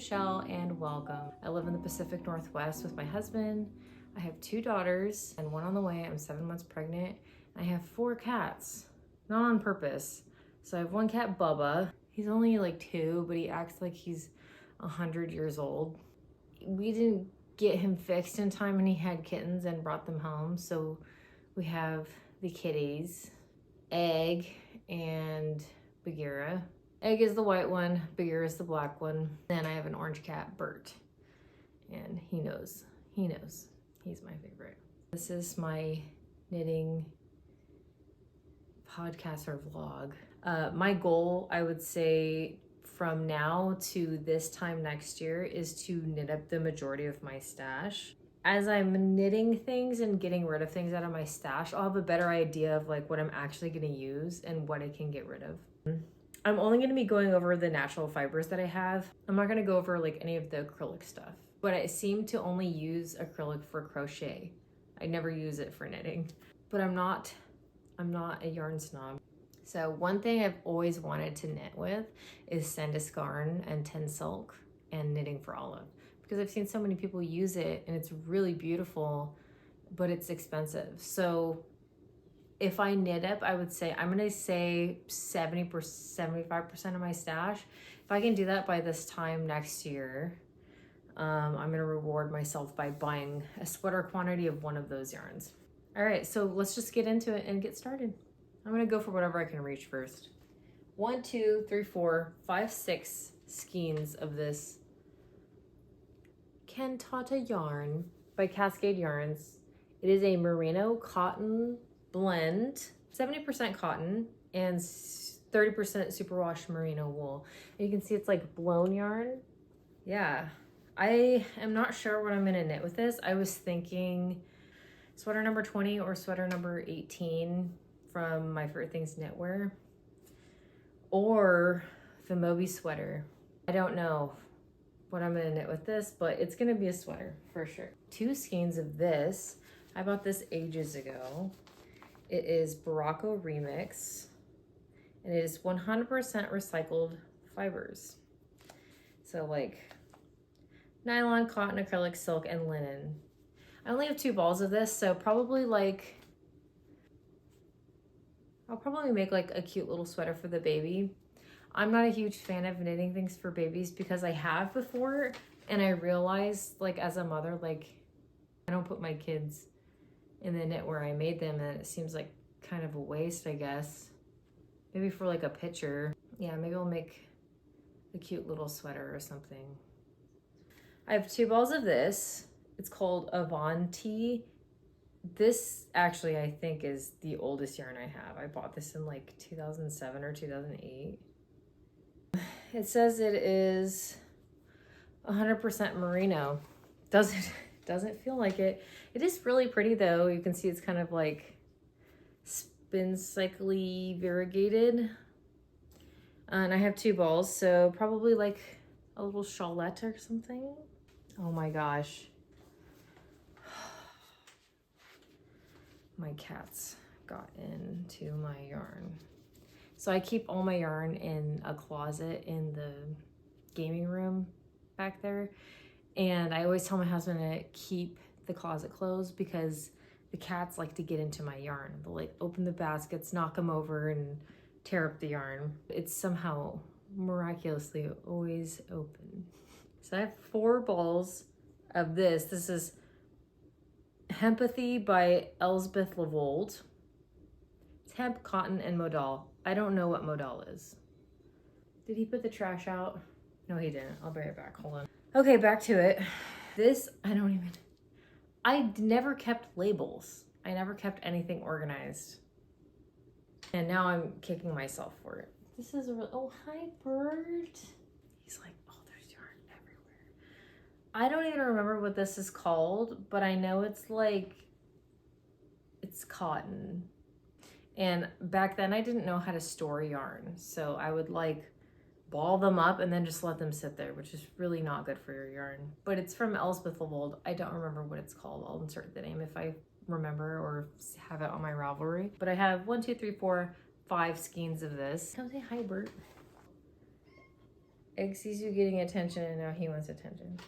Michelle and welcome. I live in the Pacific Northwest with my husband. I have 2 daughters and 1 on the way. I'm 7 months pregnant. I have 4 cats, not on purpose. So I have 1 cat, Bubba. He's only like 2, but he acts like he's 100 years old. We didn't get him fixed in time and he had kittens and brought them home. So we have the kitties, Egg and Bagheera. Egg is the white one, Bagheera is the black one. Then I have an orange cat, Bert. And he knows. He's my favorite. This is my knitting podcast or vlog. My goal, I would say, from now to this time next year is to knit up the majority of my stash. As I'm knitting things and getting rid of things out of my stash, I'll have a better idea of like what I'm actually gonna use and what I can get rid of. I'm only gonna be going over the natural fibers that I have. I'm not gonna go over like any of the acrylic stuff, but I seem to only use acrylic for crochet. I never use it for knitting, but I'm not a yarn snob. So one thing I've always wanted to knit with is Sandiscarn and Tensilk and Knitting for Olive, because I've seen so many people use it and it's really beautiful, but it's expensive. So if I knit up, I would say, I'm gonna say 75% of my stash. If I can do that by this time next year, I'm gonna reward myself by buying a sweater quantity of one of those yarns. All right, so let's just get into it and get started. I'm gonna go for whatever I can reach first. 1, 2, 3, 4, 5, 6 skeins of this Cantata yarn by Cascade Yarns. It is a merino cotton blend, 70% cotton and 30% superwash merino wool. And you can see it's like blown yarn. Yeah, I am not sure what I'm gonna knit with this. I was thinking sweater number 20 or sweater number 18 from My Favorite Things Knitwear, or the Moby sweater. I don't know what I'm gonna knit with this, but it's gonna be a sweater for sure. 2 skeins of this. I bought this ages ago. It is Berocco Remix, and it is 100% recycled fibers. So like nylon, cotton, acrylic, silk, and linen. I only have 2 balls of this, so probably like, I'll probably make like a cute little sweater for the baby. I'm not a huge fan of knitting things for babies because I have before, and I realized like as a mother, like I don't put my kids in the knit where I made them, and it seems like kind of a waste, I guess. Maybe for like a picture. Yeah, maybe I'll make a cute little sweater or something. I have 2 balls of this. It's called Avanti. This actually I think is the oldest yarn I have. I bought this in like 2007 or 2008. It says it is 100% merino. Doesn't feel like it. It is really pretty though. You can see it's kind of like spin cycly variegated. And I have 2 balls, so probably like a little shawlette or something. Oh my gosh. My cats got into my yarn. So I keep all my yarn in a closet in the gaming room back there. And I always tell my husband to keep the closet closed because the cats like to get into my yarn. They'll like open the baskets, knock them over, and tear up the yarn. It's somehow miraculously always open. So I have 4 balls of this. This is Hempathy by Elsebeth Lavold. It's hemp, cotton, and modal. I don't know what modal is. Did he put the trash out? No, he didn't. I'll bring it back. Hold on. Okay, back to it. This, I never kept labels. I never kept anything organized. And now I'm kicking myself for it. This is a real, oh, hi, Bert. He's like, oh, there's yarn everywhere. I don't even remember what this is called, but I know it's like, it's cotton. And back then I didn't know how to store yarn. So I would like ball them up and then just let them sit there, which is really not good for your yarn. But it's from Elsebeth Lavold. I don't remember what it's called. I'll insert the name if I remember or have it on my Ravelry. But I have 1, 2, 3, 4, 5 skeins of this. Come say hi, Bert. Egg sees you getting attention and now he wants attention.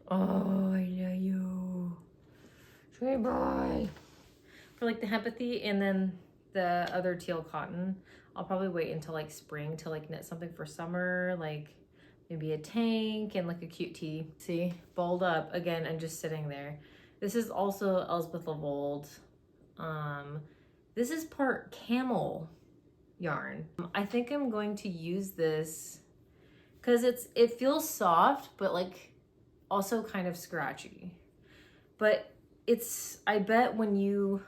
Oh, I know you. Sweet boy. For like the Hempathy and then the other teal cotton, I'll probably wait until like spring to like knit something for summer, like maybe a tank and like a cute tee. See, balled up again and just sitting there. This is also Elsebeth Lavold. This is part camel yarn. I think I'm going to use this because it feels soft, but like also kind of scratchy. But I bet when you,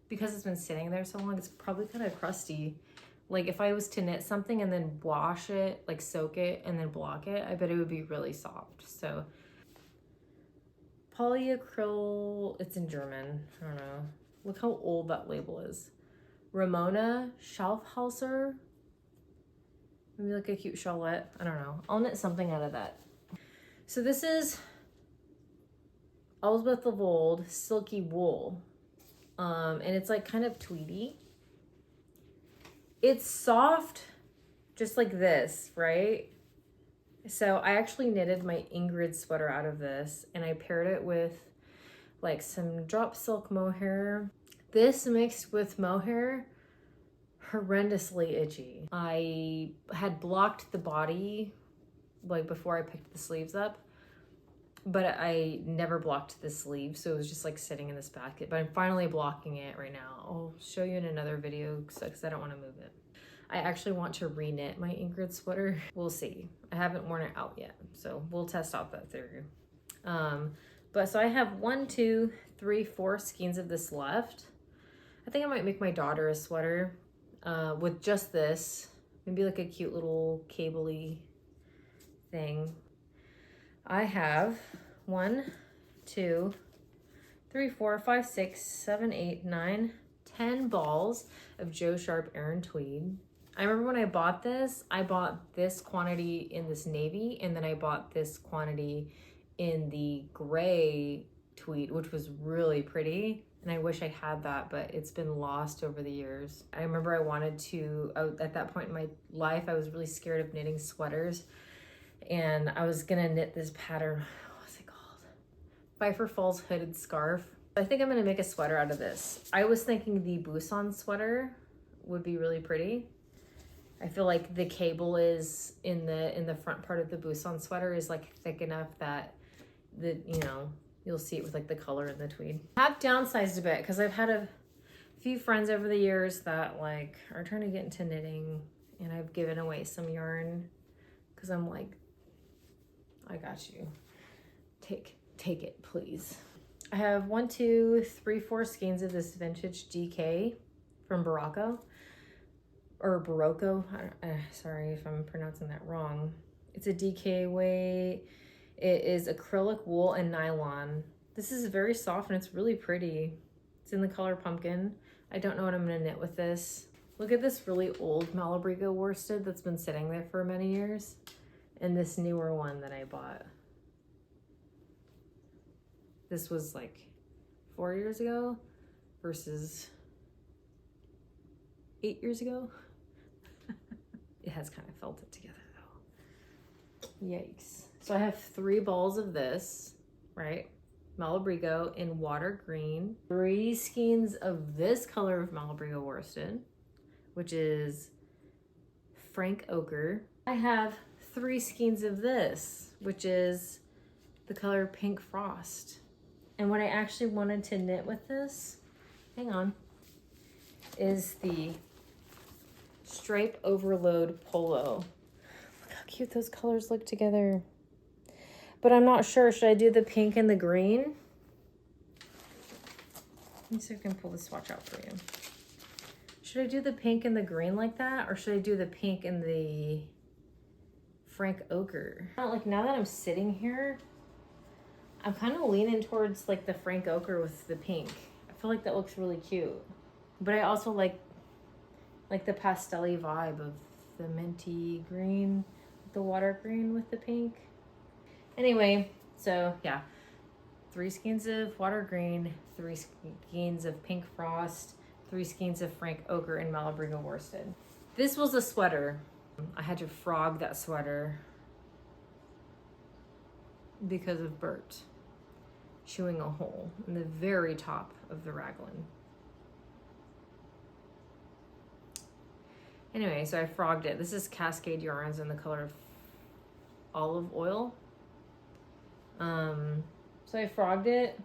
because it's been sitting there so long, it's probably kind of crusty. Like if I was to knit something and then wash it, like soak it and then block it, I bet it would be really soft. So polyacryl, it's in German, I don't know. Look how old that label is. Ramona Schaufhauser. Maybe like a cute shawlette, I don't know. I'll knit something out of that. So this is Elsebeth Lavold Silky Wool. And it's like kind of tweedy. It's soft, just like this, right? So I actually knitted my Ingrid sweater out of this and I paired it with like some drop silk mohair. This mixed with mohair, horrendously itchy. I had blocked the body like before I picked the sleeves up, but I never blocked the sleeve, so it was just like sitting in this basket. But I'm finally blocking it right now. I'll show you in another video because I don't want to move it. I actually want to re-knit my Ingrid sweater. We'll see. I haven't worn it out yet, so we'll test out that theory. But so I have 1, 2, 3, 4 skeins of this left. I think I might make my daughter a sweater with just this. Maybe like a cute little cable-y thing. I have 1, 2, 3, 4, 5, 6, 7, 8, 9, 10 balls of Joe Sharp Aran Tweed. I remember when I bought this quantity in this navy, and then I bought this quantity in the gray tweed, which was really pretty. And I wish I had that, but it's been lost over the years. I remember I wanted to, at that point in my life, I was really scared of knitting sweaters. And I was gonna knit this pattern, what's it called? Pfeiffer Falls hooded scarf. I think I'm gonna make a sweater out of this. I was thinking the Busan sweater would be really pretty. I feel like the cable is in the front part of the Busan sweater is like thick enough that you'll see it with like the color in the tweed. I have downsized a bit because I've had a few friends over the years that like are trying to get into knitting, and I've given away some yarn because I'm like, I got you. Take it, please. I have 1, 2, 3, 4 skeins of this vintage DK from Berocco. Or Berocco. Sorry if I'm pronouncing that wrong. It's a DK weight. It is acrylic wool and nylon. This is very soft and it's really pretty. It's in the color pumpkin. I don't know what I'm gonna knit with this. Look at this really old Malabrigo worsted that's been sitting there for many years. And this newer one that I bought. This was like 4 years ago versus 8 years ago. It has kind of felt it together though. Yikes. So I have 3 balls of this, right? Malabrigo in water green. 3 skeins of this color of Malabrigo worsted, which is Frank Ochre. I have 3 skeins of this, which is the color Pink Frost. And what I actually wanted to knit with this, hang on, is the Stripe Overload Polo. Look how cute those colors look together. But I'm not sure, should I do the pink and the green? Let me see if I can pull the swatch out for you. Should I do the pink and the green like that? Or should I do the pink and the Frank Ochre? Like now that I'm sitting here, I'm kind of leaning towards like the Frank Ochre with the pink. I feel like that looks really cute. But I also like the pastel-y vibe of the minty green, the water green with the pink. Anyway, so yeah, 3 skeins of water green, 3 skeins of Pink Frost, 3 skeins of Frank Ochre and Malabrigo worsted. This was a sweater. I had to frog that sweater because of Bert chewing a hole in the very top of the raglan. Anyway, so I frogged it. This is Cascade yarns in the color of olive oil. So I frogged it,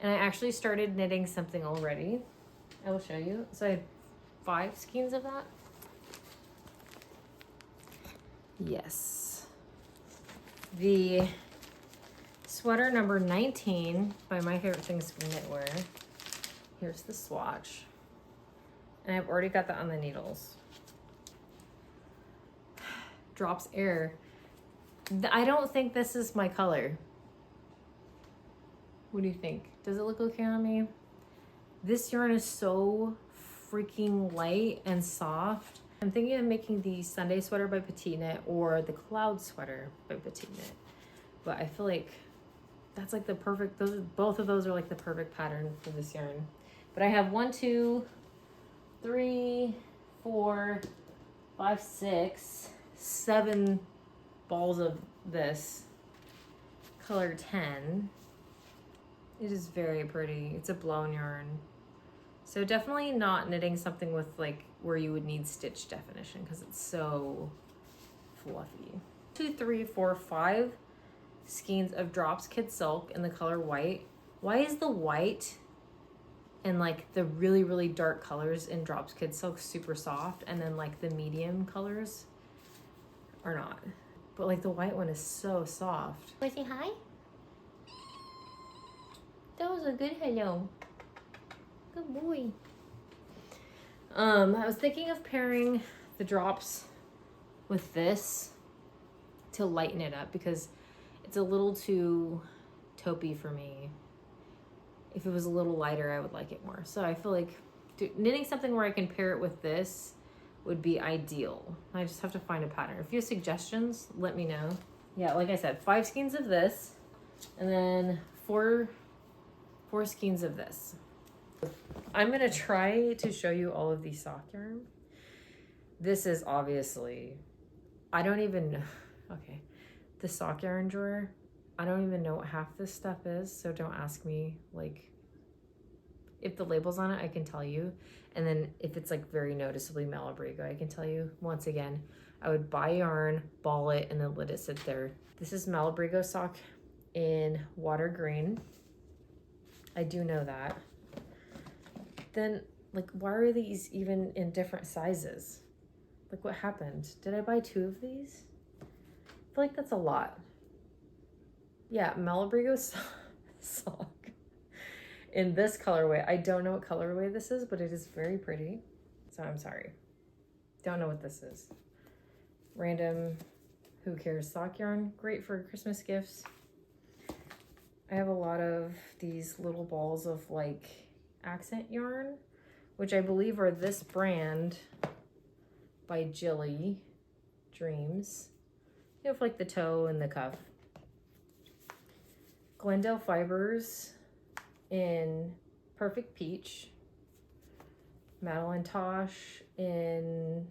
and I actually started knitting something already. I will show you. So I had 5 skeins of that. Yes. The sweater number 19 by My Favorite Things from Knitwear. Here's the swatch. And I've already got that on the needles. Drops air. I don't think this is my color. What do you think? Does it look okay on me? This yarn is so freaking light and soft. I'm thinking of making the Sunday sweater by Petite Knit or the Cloud sweater by Petite Knit. But I feel like that's like the perfect, both of those are like the perfect pattern for this yarn. But I have 1, 2, 3, 4, 5, 6, 7 balls of this color 10. It is very pretty. It's a blown yarn. So definitely not knitting something with like where you would need stitch definition because it's so fluffy. 2, 3, 4, 5 skeins of Drops Kid Silk in the color white. Why is the white and like the really, really dark colors in Drops Kid Silk super soft, and then like the medium colors are not? But like the white one is so soft. Want to say hi? That was a good hello. Good boy. I was thinking of pairing the drops with this to lighten it up because it's a little too taupey for me. If it was a little lighter, I would like it more. So I feel like knitting something where I can pair it with this would be ideal. I just have to find a pattern. If you have suggestions, let me know. Yeah, like I said, 5 skeins of this, and then 4 skeins of this. I'm gonna try to show you all of these sock yarn. This is obviously, I don't even know, okay. The sock yarn drawer, I don't even know what half this stuff is, so don't ask me. Like, if the label's on it, I can tell you. And then if it's like very noticeably Malabrigo, I can tell you. Once again, I would buy yarn, ball it, and then let it sit there. This is Malabrigo sock in water green. I do know that. Then, like, why are these even in different sizes? Like, what happened? Did I buy 2 of these? I feel like that's a lot. Yeah, Malabrigo sock in this colorway. I don't know what colorway this is, but it is very pretty. So I'm sorry. Don't know what this is. Random, who cares, sock yarn. Great for Christmas gifts. I have a lot of these little balls of like accent yarn, which I believe are this brand by Jilly Dreams. You have like the toe and the cuff. Glendale Fibers in Perfect Peach. Madeline Tosh in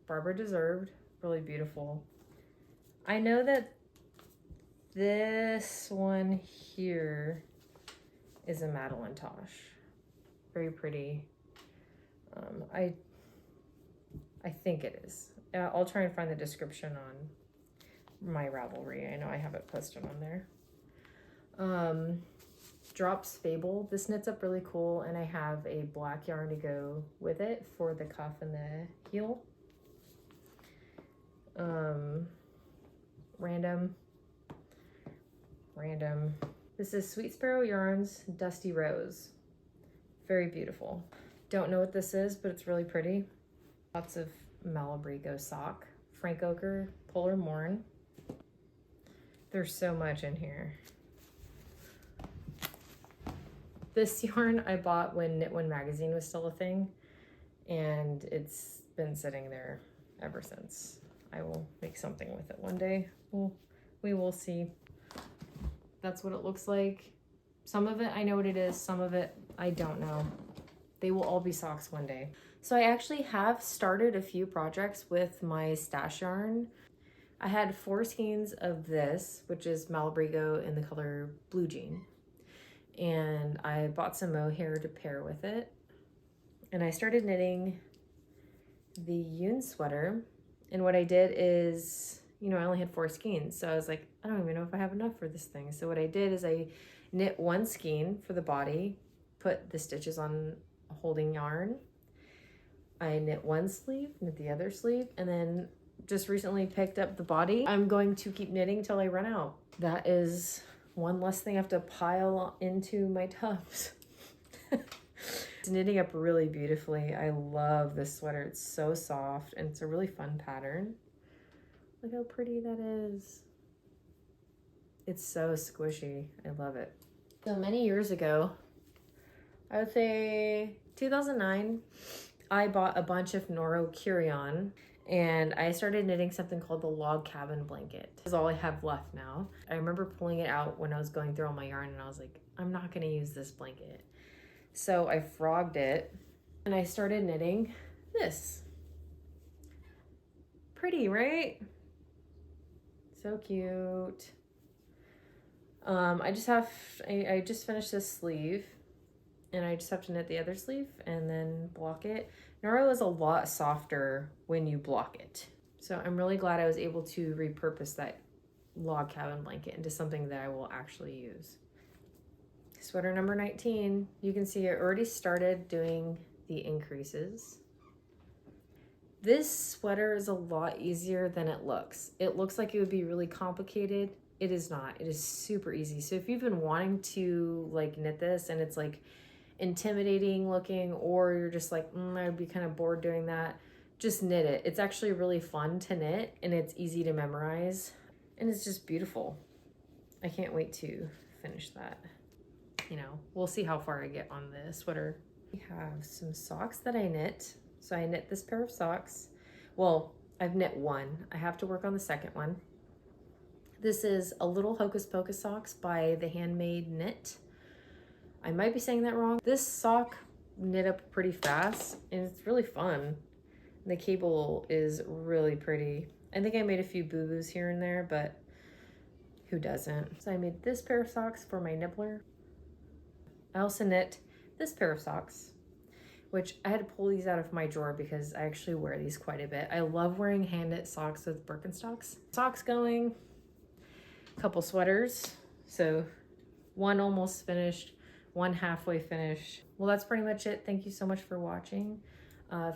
Barbara Deserved. Really beautiful. I know that this one here is a Madeline Tosh. Very pretty. I think it is. I'll try and find the description on my Ravelry. I know I have it posted on there. Drops Fable. This knits up really cool, and I have a black yarn to go with it for the cuff and the heel. Random. This is Sweet Sparrow Yarns Dusty Rose. Very beautiful. Don't know what this is, but it's really pretty. Lots of Malabrigo sock. Frank Ochre Polar Morn. There's so much in here. This yarn I bought when Knit One magazine was still a thing, and it's been sitting there ever since. I will make something with it one day. We will see. That's what it looks like. Some of it I know what it is, some of it I don't know. They will all be socks one day. So I actually have started a few projects with my stash yarn. I had 4 skeins of this, which is Malabrigo in the color Blue Jean. And I bought some mohair to pair with it. And I started knitting the yun sweater. And what I did is, you know, I only had 4 skeins. So I was like, I don't even know if I have enough for this thing. So what I did is I knit 1 skein for the body, put the stitches on holding yarn. I knit 1 sleeve, knit the other sleeve, and then just recently picked up the body. I'm going to keep knitting till I run out. That is one less thing I have to pile into my tubs. It's knitting up really beautifully. I love this sweater. It's so soft and it's a really fun pattern. Look how pretty that is. It's so squishy. I love it. So many years ago, I would say 2009, I bought a bunch of Noro Curion and I started knitting something called the log cabin blanket. This is all I have left now. I remember pulling it out when I was going through all my yarn and I was like, I'm not gonna use this blanket. So I frogged it and I started knitting this. Pretty, right? So cute. I just finished this sleeve and I just have to knit the other sleeve and then block it. Noro is a lot softer when you block it. So I'm really glad I was able to repurpose that log cabin blanket into something that I will actually use. Sweater number 19, you can see I already started doing the increases. This sweater is a lot easier than it looks. It looks like it would be really complicated. It is not. It is super easy. So if you've been wanting to like knit this and it's like intimidating looking, or you're just like, I would be kind of bored doing that, just knit it. It's actually really fun to knit and it's easy to memorize and it's just beautiful. I can't wait to finish that. You know, we'll see how far I get on this sweater. We have some socks that I knit. So I knit this pair of socks. Well, I've knit 1. I have to work on the second one. This is a little Hocus Pocus socks by the Handmade Knit. I might be saying that wrong. This sock knit up pretty fast and it's really fun. The cable is really pretty. I think I made a few boo-boos here and there, but who doesn't? So I made this pair of socks for my nibbler. I also knit this pair of socks, which I had to pull these out of my drawer because I actually wear these quite a bit. I love wearing hand knit socks with Birkenstocks. Socks going, a couple sweaters. So 1 almost finished, 1 halfway finished. Well, that's pretty much it. Thank you so much for watching.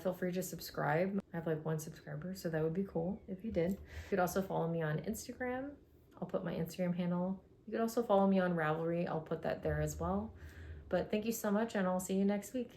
Feel free to subscribe. I have like 1 subscriber, so that would be cool if you did. You could also follow me on Instagram. I'll put my Instagram handle. You could also follow me on Ravelry. I'll put that there as well. But thank you so much and I'll see you next week.